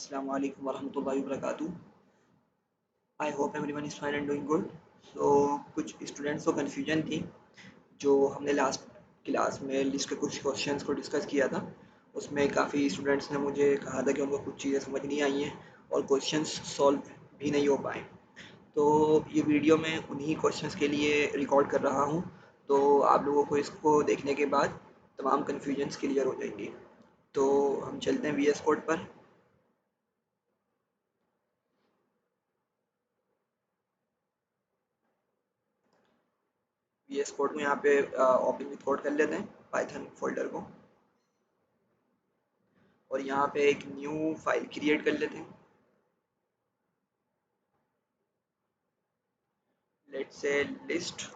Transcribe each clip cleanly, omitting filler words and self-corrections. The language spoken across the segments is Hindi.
Assalamu alaikum warahmatullahi wabarakatuh. I hope everyone is fine and doing good. So कुछ स्टूडेंट्स को कन्फ्यूजन थी जो हमने लास्ट क्लास में लिस्ट के कुछ क्वेश्चंस को डिस्कस किया था। उसमें काफ़ी स्टूडेंट्स ने मुझे कहा था कि उनको कुछ चीज़ें समझ नहीं आई हैं और क्वेश्चंस सॉल्व भी नहीं हो पाए। तो ये वीडियो मैं उन्हीं क्वेश्चंस के लिए रिकॉर्ड कर रहा हूँ। तो आप लोगों को इसको देखने के बाद तमाम कन्फ्यूजन्स क्लियर हो जाएंगी। तो हम चलते हैं वीएस कोड पर। वीएस कोड में यहाँ पे ओपन विथ कोड कर लेते हैं पाइथन फोल्डर को, और यहाँ पे एक न्यू फाइल क्रिएट कर लेते हैं। Let's say list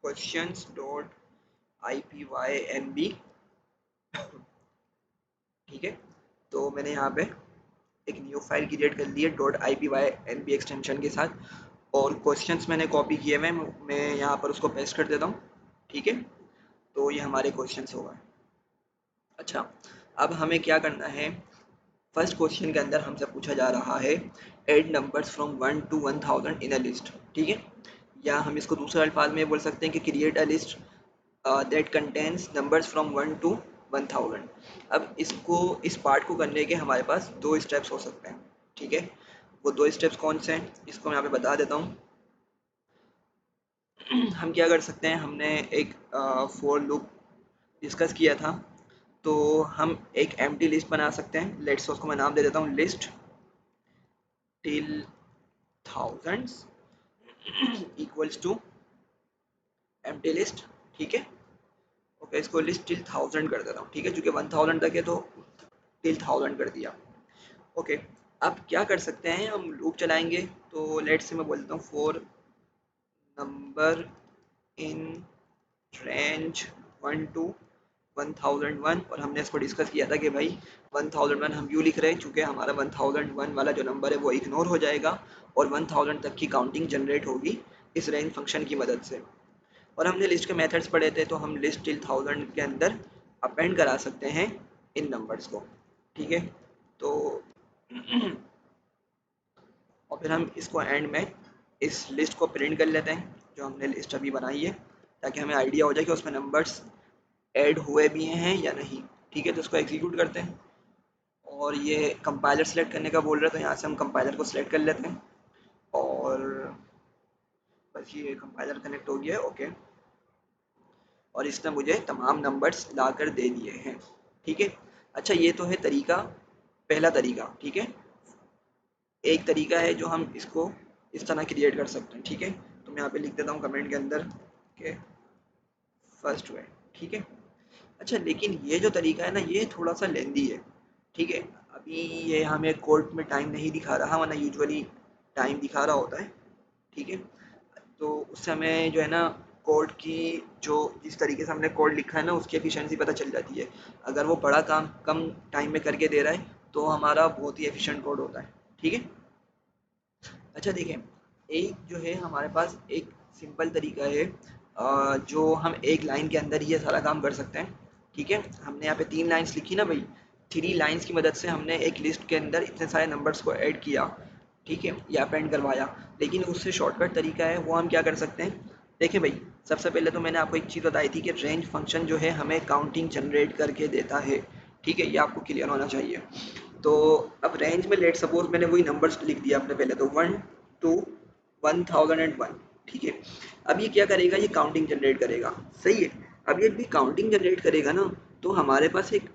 questions dot IPYNB। ठीक है, तो मैंने यहाँ पे एक न्यू फाइल क्रिएट कर ली है .IPYNB एक्सटेंशन के साथ, और क्वेश्चंस मैंने कॉपी किए हुए हैं, मैं यहाँ पर उसको पेस्ट कर देता हूँ। ठीक है, तो ये हमारे क्वेश्चंस हो गए। अच्छा, अब हमें क्या करना है। फर्स्ट क्वेश्चन के अंदर हमसे पूछा जा रहा है add numbers from 1 to 1000 in a list. ठीक है, या हम इसको दूसरे अल्फाज में बोल सकते हैं कि create a list that contains numbers from 1 to 1000। अब इसको इस पार्ट को करने के हमारे पास दो स्टेप्स हो सकते हैं। ठीक है, वो दो स्टेप्स कौन से हैं इसको मैं यहाँ पे बता देता हूँ। हम क्या कर सकते हैं, हमने एक फॉर लूप डिस्कस किया था, तो हम एक एम्प्टी लिस्ट बना सकते हैं। लेट्स उसको मैं नाम दे देता हूँ list till thousands equals to empty list. ठीक है, ओके, इसको लिस्ट टिल 1000 कर देता हूँ। ठीक है, चूंकि 1000 तक है तो टिल 1000 कर दिया। ओके, अब क्या कर सकते हैं, हम लूप चलाएंगे। तो लेट्स से मैं बोलता हूँ for number in range 1 to 1001, और हमने इसको डिस्कस किया था कि भाई 1001 हम यूँ लिख रहे हैं चूँकि हमारा 1001 वाला जो नंबर है वो इग्नोर हो जाएगा और 1000 तक की काउंटिंग जनरेट होगी इस रेंज फंक्शन की मदद से। और हमने लिस्ट के मेथड्स पढ़े थे, तो हम लिस्ट टिल 1000 के अंदर अपेंड करा सकते हैं इन नंबर्स को। ठीक है, तो और फिर हम इसको एंड में इस लिस्ट को प्रिंट कर लेते हैं जो हमने लिस्ट अभी बनाई है, ताकि हमें आइडिया हो जाए कि उसमें नंबर्स ऐड हुए भी हैं या नहीं। ठीक है, तो इसको एग्जीक्यूट करते हैं, और ये कंपाइलर सेलेक्ट करने का बोल रहा है, तो यहाँ से हम कंपाइलर को सिलेक्ट कर लेते हैं, और बस ये कंपाइलर कनेक्ट हो गया है। ओके, और इसने मुझे तमाम नंबर्स ला कर दे दिए हैं। ठीक है, अच्छा, ये तो है तरीका, पहला तरीका। ठीक है, एक तरीका है जो हम इसको इस तरह क्रिएट कर सकते हैं। ठीक है, तो मैं यहाँ पे लिख देता हूँ कमेंट के अंदर के फर्स्ट वे। ठीक है, अच्छा, लेकिन ये जो तरीका है ना, ये थोड़ा सा लेंदी है। ठीक है, अभी ये हमें कोड में टाइम नहीं दिखा रहा, वरना यूजुअली टाइम दिखा रहा होता है। ठीक है, तो उस समय जो है ना, कोड की जो जिस तरीके से हमने कोड लिखा है ना, उसकी एफिशिएंसी पता चल जाती है। अगर वो बड़ा काम कम टाइम में करके दे रहा है तो हमारा बहुत ही एफिशिएंट कोड होता है। ठीक है, अच्छा देखिए, एक जो है हमारे पास एक सिंपल तरीका है जो हम एक लाइन के अंदर ही ये सारा काम कर सकते हैं। ठीक है, हमने यहाँ पे 3 लाइन्स लिखी ना भाई, 3 लाइन्स की मदद से हमने एक लिस्ट के अंदर इतने सारे नंबर्स को ऐड किया। ठीक है, या अपेंड करवाया। लेकिन उससे शॉर्टकट तरीका है, वो हम क्या कर सकते हैं। देखिए भाई, सबसे पहले तो मैंने आपको एक चीज़ बताई थी कि रेंज फंक्शन जो है हमें काउंटिंग जनरेट करके देता है। ठीक है, ये आपको क्लियर होना चाहिए। तो अब रेंज में लेट सपोज मैंने वही नंबर्स लिख दिया अपने पहले, तो 1 to 1001। ठीक है, अब ये क्या करेगा, ये काउंटिंग जनरेट करेगा। सही है, अब ये भी काउंटिंग जनरेट करेगा ना, तो हमारे पास एक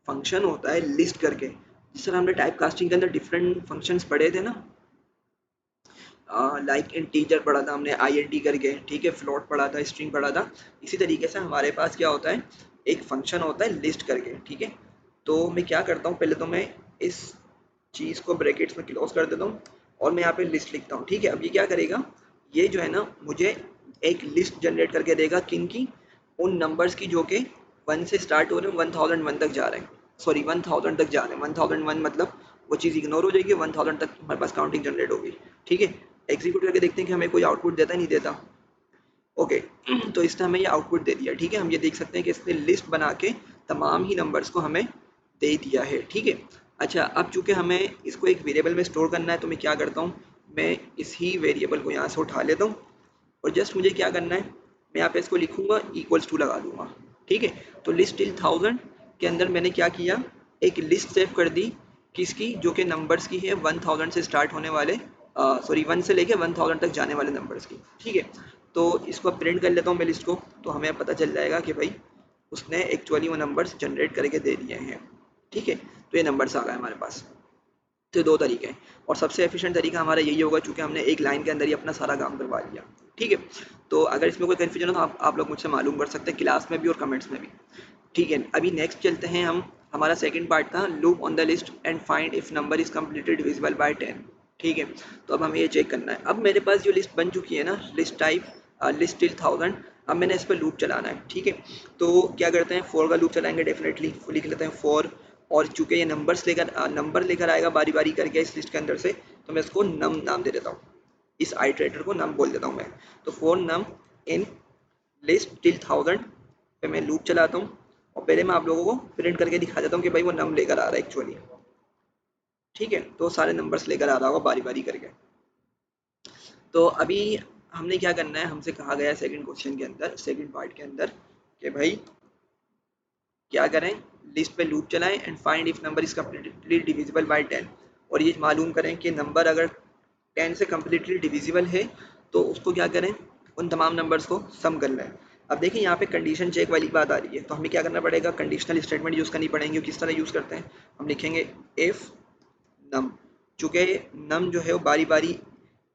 फंक्शन होता है लिस्ट करके, जिस तरह हमने टाइप कास्टिंग के अंदर डिफरेंट फंक्शंस पढ़े थे ना, लाइक इंटीजर पढ़ा था हमने INT करके। ठीक है, फ्लोट पढ़ा था, स्ट्रिंग पढ़ा था। इसी तरीके से हमारे पास क्या होता है, एक फंक्शन होता है लिस्ट करके। ठीक है, तो मैं क्या करता हूँ, पहले तो मैं इस चीज़ को ब्रैकेट्स में क्लोज कर देता हूँ, और मैं यहाँ पे लिस्ट लिखता हूँ। ठीक है, अब ये क्या करेगा, ये जो है ना मुझे एक लिस्ट जनरेट करके देगा, किन की, उन नंबर्स की जो कि 1 से स्टार्ट हो रहे हैं, 1001 तक जा रहे हैं। सॉरी, 1000 तक जा रहे हैं। 1001 मतलब वो चीज़ इग्नोर हो जाएगी, 1000 तक हमारे पास काउंटिंग जनरेट होगी। ठीक है, एग्जीक्यूट करके देखते हैं कि हमें कोई आउटपुट देता है, नहीं देता। ओके, तो इसने हमें ये आउटपुट दे दिया। ठीक है, हम ये देख सकते हैं कि इसने लिस्ट बना के तमाम ही नंबर्स को हमें दे दिया है। ठीक है, अच्छा, अब चूंकि हमें इसको एक वेरिएबल में स्टोर करना है तो मैं क्या करता हूँ, मैं इसी वेरिएबल को यहाँ से उठा लेता हूँ और जस्ट मुझे क्या करना है, मैं यहाँ पे इसको लिखूंगा इक्वल्स टू लगा दूंगा। ठीक है, तो लिस्ट टिल 1000 के अंदर मैंने क्या किया, एक लिस्ट सेव कर दी किसकी, जो कि नंबर्स की है 1000 से स्टार्ट होने वाले, सॉरी 1 से लेके 1000 तक जाने वाले नंबर्स की। ठीक है, तो इसको प्रिंट कर लेता हूँ मैं लिस्ट को, तो हमें पता चल जाएगा कि भाई उसने एक्चुअली वो नंबर्स जनरेट करके दे दिए हैं। ठीक है, तो ये नंबर्स आ गए हमारे पास। तो दो तरीके हैं और सबसे एफिशिएंट तरीका हमारा यही होगा क्योंकि हमने एक लाइन के अंदर ही अपना सारा काम करवा लिया। ठीक है, तो अगर इसमें कोई कन्फ्यूजन हो तो आप लोग मुझसे मालूम कर सकते हैं क्लास में भी और कमेंट्स में भी। ठीक है, अभी नेक्स्ट चलते हैं हम, हमारा सेकंड पार्ट था loop on the list and find if number is completely divisible bye 10। ठीक है, तो अब हमें ये चेक करना है। अब मेरे पास जो लिस्ट बन चुकी है ना, लिस्ट टाइप लिस्ट टिल 1000, अब मैंने इस पर लूप चलाना है। ठीक है, तो क्या करते हैं, फॉर का लूप चलाएंगे डेफिनेटली, लिख लेते हैं फॉर, और चूंकि ये नंबर लेकर आएगा बारी बारी करके इस लिस्ट के अंदर से, तो मैं इसको नम नाम दे देता हूँ, इस आइटरेटर को नम बोल देता हूँ मैं। तो for num in list till 1000 पे मैं लूप चलाता हूँ और पहले मैं आप लोगों को प्रिंट करके दिखा देता हूँ कि भाई वो नम लेकर आ रहा है एक्चुअली। ठीक है, तो सारे नंबर्स लेकर आ रहा होगा बारी बारी करके। तो अभी हमने क्या करना है, हमसे कहा गया है सेकंड क्वेश्चन के अंदर, सेकंड पार्ट के अंदर, कि भाई क्या करें, लिस्ट पे लूप चलाएं and find if number is completely divisible bye 10, और ये मालूम करें कि नंबर अगर 10 से कम्प्लीटली डिविजिबल है तो उसको क्या करें, उन तमाम नंबर्स को सम कर लें। अब देखिए यहाँ पे कंडीशन चेक वाली बात आ रही है, तो हमें क्या करना पड़ेगा, कंडीशनल स्टेटमेंट यूज़ करनी पड़ेंगी। किस तरह यूज़ करते हैं, हम लिखेंगे इफ़ नम, चूँकि नम जो है वो बारी बारी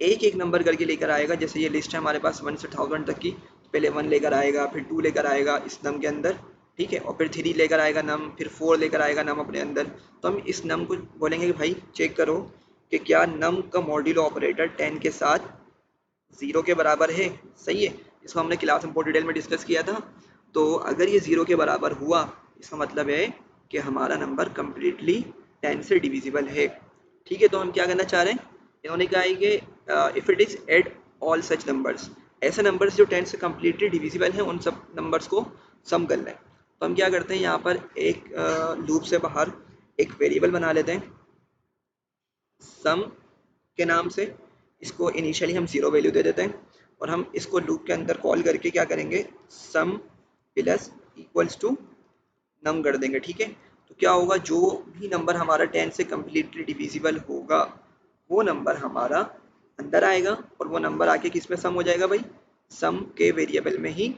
एक एक नंबर करके लेकर आएगा। जैसे ये लिस्ट है हमारे पास 1 से 1000 तक की, पहले 1 लेकर आएगा, फिर 2 लेकर आएगा इस नम के अंदर। ठीक है, और फिर 3 लेकर आएगा नम, फिर 4 लेकर आएगा नम अपने अंदर। तो हम इस नम को बोलेंगे कि भाई चेक करो कि क्या नम का मॉड्यूलो ऑपरेटर 10 के साथ 0 के बराबर है। सही है, इसको हमने क्लास में बहुत डिटेल में डिस्कस किया था। तो अगर ये 0 के बराबर हुआ, इसका मतलब है कि हमारा नंबर कम्प्लीटली 10 से डिविजिबल है। ठीक है, तो हम क्या करना चाह रहे हैं, इन्होंने कहा है कि if it is add all such numbers, ऐसे नंबर्स जो 10 से कम्प्लीटली डिविजिबल हैं उन सब नंबर्स को सम कर लें। तो हम क्या करते हैं, यहाँ पर एक लूप से बाहर एक वेरिएबल बना लेते हैं सम के नाम से। इसको इनिशियली हम 0 वैल्यू दे देते हैं और हम इसको लूप के अंदर कॉल करके क्या करेंगे, सम प्लस इक्वल्स टू नम कर देंगे। ठीक है, तो क्या होगा, जो भी नंबर हमारा 10 से कम्प्लीटली डिविजिबल होगा वो नंबर हमारा अंदर आएगा और वो नंबर आके किस में सम हो जाएगा भाई, सम के वेरिएबल में ही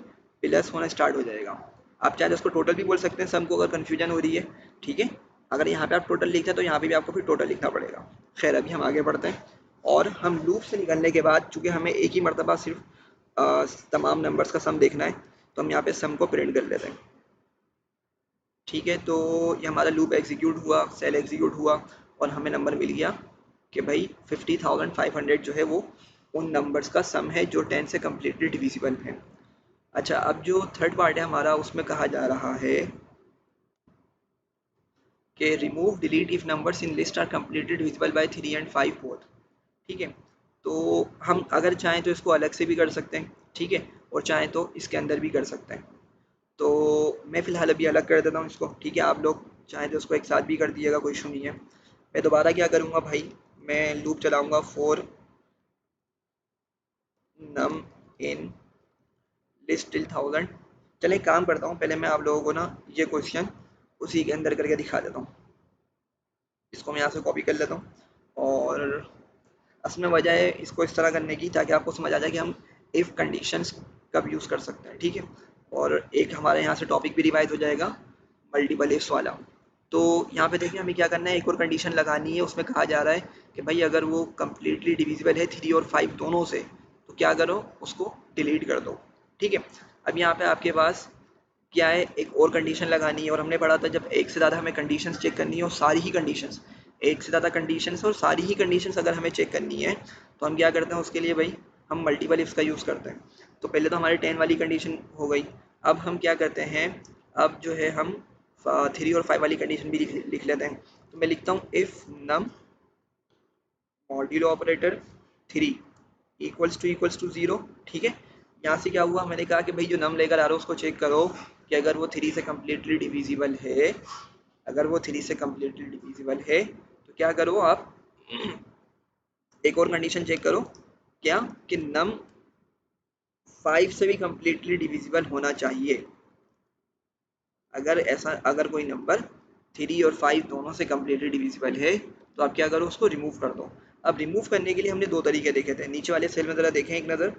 प्लस होना स्टार्ट हो जाएगा। आप चाहे तो उसको टोटल भी बोल सकते हैं सम को, अगर कन्फ्यूजन हो रही है। ठीक है, अगर यहाँ पे आप टोटल लिखते हैं तो यहाँ पे भी आपको फिर टोटल लिखना पड़ेगा। खैर अभी हम आगे बढ़ते हैं और हम लूप से निकलने के बाद चूंकि हमें एक ही मरतबा सिर्फ तमाम नंबर्स का सम देखना है, तो हम यहाँ पे सम को प्रिंट कर लेते हैं। ठीक है, तो ये हमारा लूप एग्जीक्यूट हुआ, सेल एग्जीक्यूट हुआ और हमें नंबर मिल गया कि भाई 50,500 जो है वो उन नंबर्स का सम है जो 10 से कम्प्लीटली डिविजिबल है। अच्छा, अब जो थर्ड पार्ट है हमारा, उसमें कहा जा रहा है कि remove delete if numbers in list are completely divisible by 3 and 5 both. ठीक है, तो हम अगर चाहें तो इसको अलग से भी कर सकते हैं। ठीक है, और चाहें तो इसके अंदर भी कर सकते हैं। तो मैं फ़िलहाल अभी अलग कर देता हूँ इसको। ठीक है, आप लोग चाहें तो उसको एक साथ भी कर दिएगा, कोई इशू नहीं है। मैं दोबारा क्या करूँगा भाई, मैं लूप चलाऊँगा for num in list till 1000। चलें एक काम करता हूँ, पहले मैं आप लोगों को ना ये क्वेश्चन उसी के अंदर करके दिखा देता हूँ। इसको मैं यहाँ से कॉपी कर लेता हूँ और असल में वजह है इसको इस तरह करने की ताकि आपको समझ आ जाए कि हम इफ़ कंडीशंस कब यूज़ कर सकते हैं। ठीक है, और एक हमारे यहाँ से टॉपिक भी रिवाइज हो जाएगा मल्टीपल इफ्स वाला। तो यहाँ पे देखिए हमें क्या करना है, एक और कंडीशन लगानी है। उसमें कहा जा रहा है कि भाई अगर वो कम्प्लीटली डिविजिबल है 3 और 5 दोनों से, तो क्या करो, उसको डिलीट कर दो। ठीक है, अब यहाँ पे आपके पास क्या है, एक और कंडीशन लगानी है। और हमने पढ़ा था जब एक से ज़्यादा हमें कंडीशंस चेक करनी है और सारी ही कंडीशंस, एक से ज़्यादा कंडीशंस और सारी ही कंडीशंस अगर हमें चेक करनी है तो हम क्या करते हैं उसके लिए भाई, हम मल्टीपल इफ्स का यूज़ करते हैं। तो पहले तो हमारी 10 वाली कंडीशन हो गई। अब हम क्या करते हैं, अब जो है हम 3 और 5 वाली कंडीशन भी लिख लेते हैं। तो मैं लिखता हूँ if num modulo operator 3 equals to 0। ठीक है, यहाँ से क्या हुआ, मैंने कहा कि भाई जो नम लेकर आ रहा हो उसको चेक करो कि अगर वो 3 से कम्प्लीटली डिविजिबल है अगर वो 3 से कम्प्लीटली डिविजिबल है तो क्या करो आप, एक और कंडीशन चेक करो, क्या कि नम 5 से भी कम्प्लीटली डिविजिबल होना चाहिए। अगर ऐसा, अगर कोई नंबर 3 और 5 दोनों से कम्प्लीटली डिविजिबल है तो आप क्या करो, उसको रिमूव कर दो। अब रिमूव करने के लिए हमने दो तरीके देखे थे, नीचे वाले सेल में ज़रा देखें एक नज़र।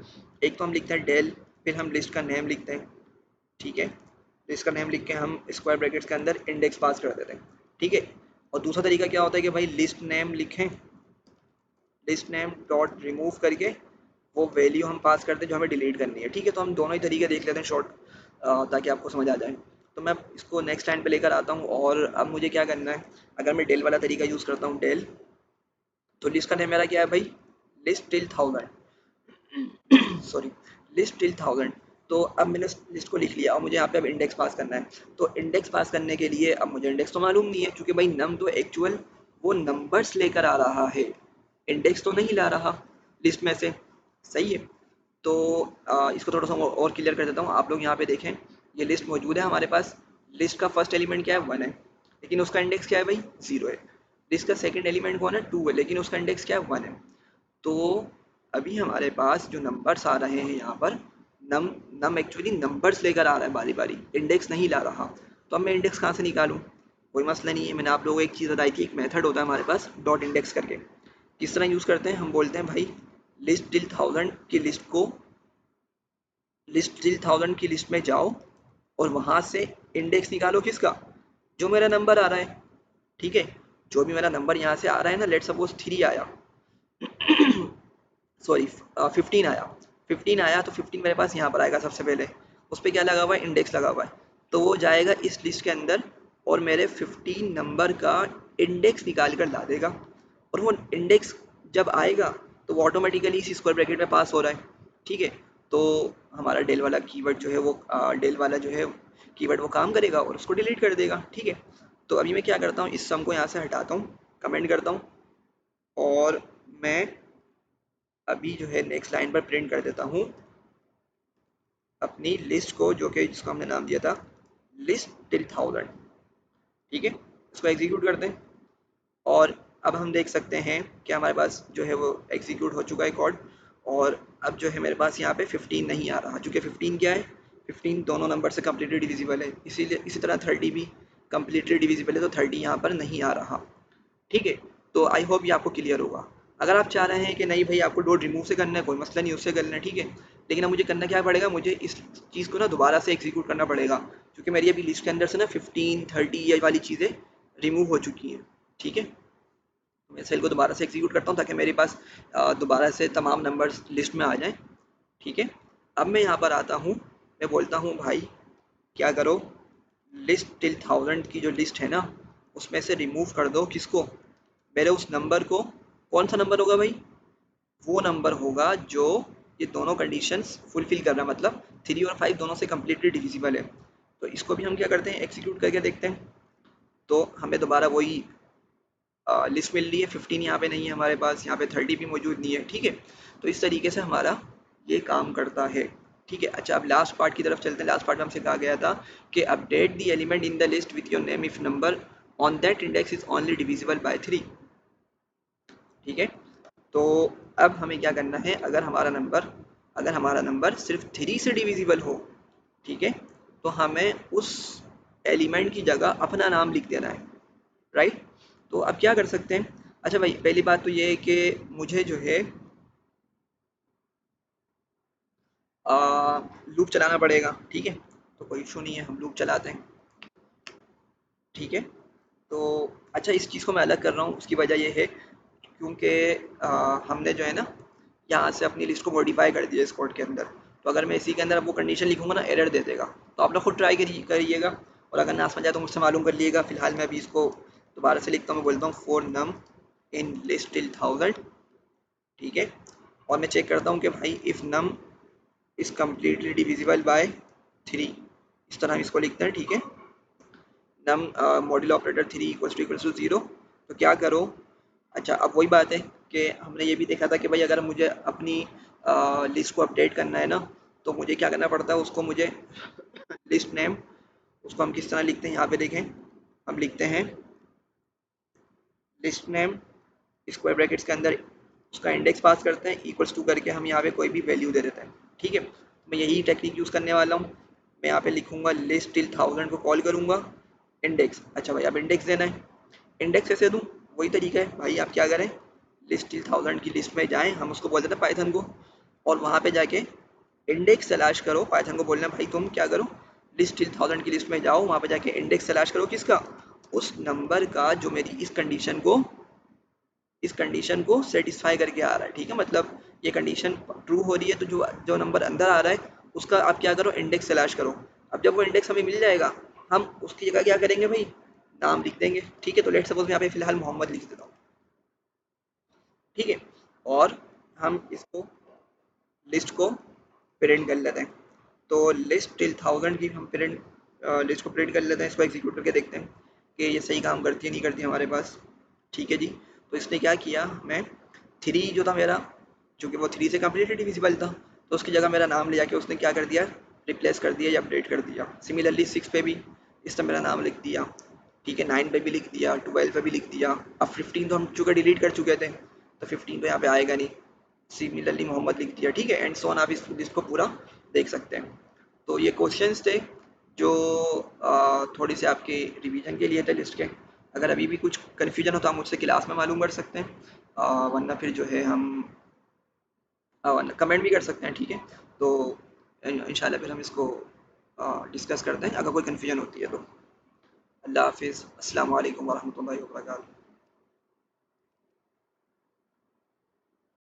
एक तो हम लिखते हैं डेल, फिर हम लिस्ट का नेम लिखते हैं, ठीक है। लिस्ट का नेम लिख के हम स्क्वायर ब्रैकेट्स के अंदर इंडेक्स पास कर देते हैं, ठीक है। और दूसरा तरीका क्या होता है कि भाई लिस्ट नेम लिखें, लिस्ट नेम डॉट रिमूव करके वो वैल्यू हम पास करते हैं जो हमें डिलीट करनी है, ठीक है। तो हम दोनों ही तरीके देख लेते हैं शॉर्ट, ताकि आपको समझ आ जाए। तो मैं इसको नेक्स्ट लाइन पे लेकर आता हूँ, और अब मुझे क्या करना है, अगर मैं डेल वाला तरीका यूज़ करता हूँ डेल, तो लिस्ट का नेम मेरा क्या है भाई, list till 1000, sorry, list till 1000। तो अब मैंने लिस्ट को लिख लिया और मुझे यहाँ पे अब इंडेक्स पास करना है। तो इंडेक्स पास करने के लिए अब मुझे इंडेक्स तो मालूम नहीं है, क्योंकि भाई नम तो एक्चुअल वो नंबर्स लेकर आ रहा है, इंडेक्स तो नहीं ला रहा लिस्ट में से, सही है। तो इसको थोड़ा सा और क्लियर कर देता हूँ। आप लोग यहाँ पे देखें, ये लिस्ट मौजूद है हमारे पास। लिस्ट का फर्स्ट एलिमेंट क्या है, 1 है, लेकिन उसका इंडेक्स क्या है भाई, 0 है। लिस्ट का सेकंड एलिमेंट कौन है, 2 है, लेकिन उसका इंडेक्स क्या है, 1 है। तो अभी हमारे पास जो नंबर्स आ रहे हैं यहाँ पर, नम नम एक्चुअली नंबर्स लेकर आ रहा है बारी बारी, इंडेक्स नहीं ला रहा। तो अब मैं इंडेक्स कहाँ से निकालूँ, कोई मसला नहीं है। मैंने आप लोगों को एक चीज़ बताई थी, एक मेथड होता है हमारे पास डॉट इंडेक्स करके। किस तरह यूज़ करते हैं, हम बोलते हैं भाई लिस्ट टिल 1000 की लिस्ट को, लिस्ट टिल 1000 की लिस्ट में जाओ और वहां से इंडेक्स निकालो, किसका, जो मेरा नंबर आ रहा है, ठीक है। जो भी मेरा नंबर यहाँ से आ रहा है ना, लेट सपोज 3 आया, सॉरी 15 आया, 15 आया तो 15 मेरे पास यहाँ पर आएगा सबसे पहले, उस पर क्या लगा हुआ है, इंडेक्स लगा हुआ है। तो वो जाएगा इस लिस्ट के अंदर और मेरे 15 नंबर का इंडेक्स निकाल कर ला देगा। और वो इंडेक्स जब आएगा तो वो ऑटोमेटिकली इसी स्क्वायर ब्रैकेट में पास हो रहा है, ठीक है। तो हमारा डेल वाला कीवर्ड जो है वो डेल वाला जो है कीवर्ड वो काम करेगा और उसको डिलीट कर देगा, ठीक है। तो अभी मैं क्या करता हूँ, इस सम को यहाँ से हटाता हूँ, कमेंट करता हूँ, और मैं अभी जो है नेक्स्ट लाइन पर प्रिंट कर देता हूँ अपनी लिस्ट को, जो कि जिसको हमने नाम दिया था लिस्ट टिल 1000, ठीक है। इसको एग्जीक्यूट करते हैं और अब हम देख सकते हैं कि हमारे पास जो है वो एग्जीक्यूट हो चुका है कोड। और अब जो है मेरे पास यहाँ पे 15 नहीं आ रहा, क्योंकि 15 क्या है, 15 दोनों नंबर से कम्प्लीटली डिविजिबल है, इसीलिए इसी तरह 30 भी कम्प्लीटली डिविजिबल है, तो 30 यहाँ पर नहीं आ रहा, ठीक है। तो आई होप ये आपको क्लियर होगा। अगर आप चाह रहे हैं कि नहीं भाई आपको डॉट रिमूव से करना है, कोई मसला नहीं, उससे करना है, ठीक है। लेकिन अब मुझे करना क्या पड़ेगा, मुझे इस चीज़ को ना दोबारा से एग्जीक्यूट करना पड़ेगा, क्योंकि मेरी अभी लिस्ट के अंदर से ना 15 30 ये वाली चीज़ें रिमूव हो चुकी हैं, ठीक है। मैं सेल को दोबारा से एग्जीक्यूट करता हूँ ताकि मेरे पास दोबारा से तमाम नंबर्स लिस्ट में आ जाएं, ठीक है। अब मैं यहाँ पर आता हूँ, मैं बोलता हूँ भाई क्या करो, लिस्ट टिल 1000 की जो लिस्ट है ना, उसमें से रिमूव कर दो किसको, मेरे उस नंबर को। कौन सा नंबर होगा भाई, वो नंबर होगा जो ये दोनों कंडीशंस फुलफिल कर रहा है, मतलब 3 और 5 दोनों से कम्प्लीटली डिविजिबल है। तो इसको भी हम क्या करते हैं, एग्जीक्यूट करके देखते हैं। तो हमें दोबारा वही लिस्ट मिल रही है, 15 यहाँ पे नहीं है हमारे पास, यहाँ पे 30 भी मौजूद नहीं है, ठीक है। तो इस तरीके से हमारा ये काम करता है, ठीक है। अच्छा, अब लास्ट पार्ट की तरफ चलते हैं। लास्ट पार्ट में हमसे कहा गया था कि update the element in the list with your name if number on that index is only divisible by 3, ठीक है। तो अब हमें क्या करना है, अगर हमारा नंबर सिर्फ 3 से डिविजिबल हो, ठीक है, तो हमें उस एलिमेंट की जगह अपना नाम लिख देना है, राइट। तो अब क्या कर सकते हैं, अच्छा भाई पहली बात तो ये है कि मुझे जो है लूप चलाना पड़ेगा, ठीक है। तो कोई इशू नहीं है, हम लूप चलाते हैं, ठीक है। तो अच्छा, इस चीज़ को मैं अलग कर रहा हूँ, उसकी वजह ये है क्योंकि हमने जो है ना यहाँ से अपनी लिस्ट को मॉडिफाई कर दिया इस कोड के अंदर। तो अगर मैं इसी के अंदर अब वो कंडीशन लिखूंगा ना, एरर दे देगा। तो आप लोग खुद ट्राई करिएगा, और अगर ना समझ आए तो मुझसे मालूम कर लिएगा। फिलहाल मैं अभी इसको दोबारा से लिखता हूँ, मैं बोलता हूँ for num in list till 1000, ठीक है। और मैं चेक करता हूँ कि भाई if num is completely divisible by 3, इस तरह हम इसको लिखते हैं, ठीक है। Num module operator 3 equals to 0। तो क्या करो, अच्छा अब वही बात है कि हमने ये भी देखा था कि भाई अगर मुझे अपनी लिस्ट को अपडेट करना है ना, तो मुझे क्या करना पड़ता है, उसको मुझे लिस्ट नेम, उसको हम किस तरह लिखते हैं यहाँ पे देखें, हम लिखते हैं लिस्ट नेम स्क्वायर ब्रैकेट्स के अंदर उसका इंडेक्स पास करते हैं, इक्वल्स टू करके हम यहाँ पे कोई भी वैल्यू दे देते हैं। ठीक है, मैं यही टेक्निक यूज़ करने वाला हूँ। मैं यहाँ पे लिखूंगा लिस्ट टिल 1000 को कॉल करूंगा इंडेक्स। अच्छा भाई, अब इंडेक्स देना है। इंडेक्स कैसे दूँ? वही तरीका है भाई, आप क्या करें, लिस्ट टिल 1000 की लिस्ट में जाएं, हम उसको बोल देते हैं पाइथन को, और वहाँ पे जाके इंडेक्स तलाश करो। पाइथन को बोलना भाई तुम क्या करो, लिस्ट टिल 1000 की लिस्ट में जाओ, वहाँ पे जाके इंडेक्स तलाश करो किसका, उस नंबर का जो मेरी इस कंडीशन को सेटिस्फाई करके आ रहा है। ठीक है, मतलब ये कंडीशन ट्रू हो रही है तो जो जो नंबर अंदर आ रहा है उसका आप क्या करो, इंडेक्स तलाश करो। अब जब वो इंडेक्स हमें मिल जाएगा, हम उसकी जगह क्या करेंगे भाई, नाम लिख देंगे। ठीक है, तो लेट सपोज मैं यहाँ पे फिलहाल मोहम्मद लिख देता हूँ। ठीक है, और हम इसको लिस्ट को प्रिंट कर लेते हैं। तो लिस्ट टिल 1000 की हम प्रिंट लिस्ट को प्रिंट कर लेते हैं। इसको एग्जीक्यूट करके देखते हैं कि ये सही काम करती है नहीं करती है हमारे पास। ठीक है जी, तो इसने क्या किया, मैं 3 जो था मेरा, चूँकि वो 3 से कंप्लीटली डिविजिबल था, तो उसकी जगह मेरा नाम ले जाके उसने क्या कर दिया, रिप्लेस कर दिया या अपडेट कर दिया। सिमिलरली 6 पे भी इसने मेरा नाम लिख दिया। ठीक है, 9 पे भी लिख दिया, 12 पे भी लिख दिया। अब 15 तो हम चूँकि डिलीट कर चुके थे, तो 15 तो यहाँ पे आएगा नहीं। सिमिलरली मोहम्मद लिख दिया। ठीक है, एंड सो ऑन, आप इस लिस्ट को पूरा देख सकते हैं। तो ये क्वेश्चंस थे जो थोड़ी सी आपके रिवीजन के लिए थे लिस्ट के। अगर अभी भी कुछ कन्फ्यूजन हो तो आप मुझसे क्लास में मालूम कर सकते हैं, वरना फिर जो है हम वरना कमेंट भी कर सकते हैं। ठीक है, तो इंशाल्लाह फिर हम इसको डिस्कस करते हैं अगर कोई कन्फ्यूजन होती है तो। अल्लाह हाफिज़, अस्सलाम वालेकुम वरहमतुल्लाहि वबरकातुहू।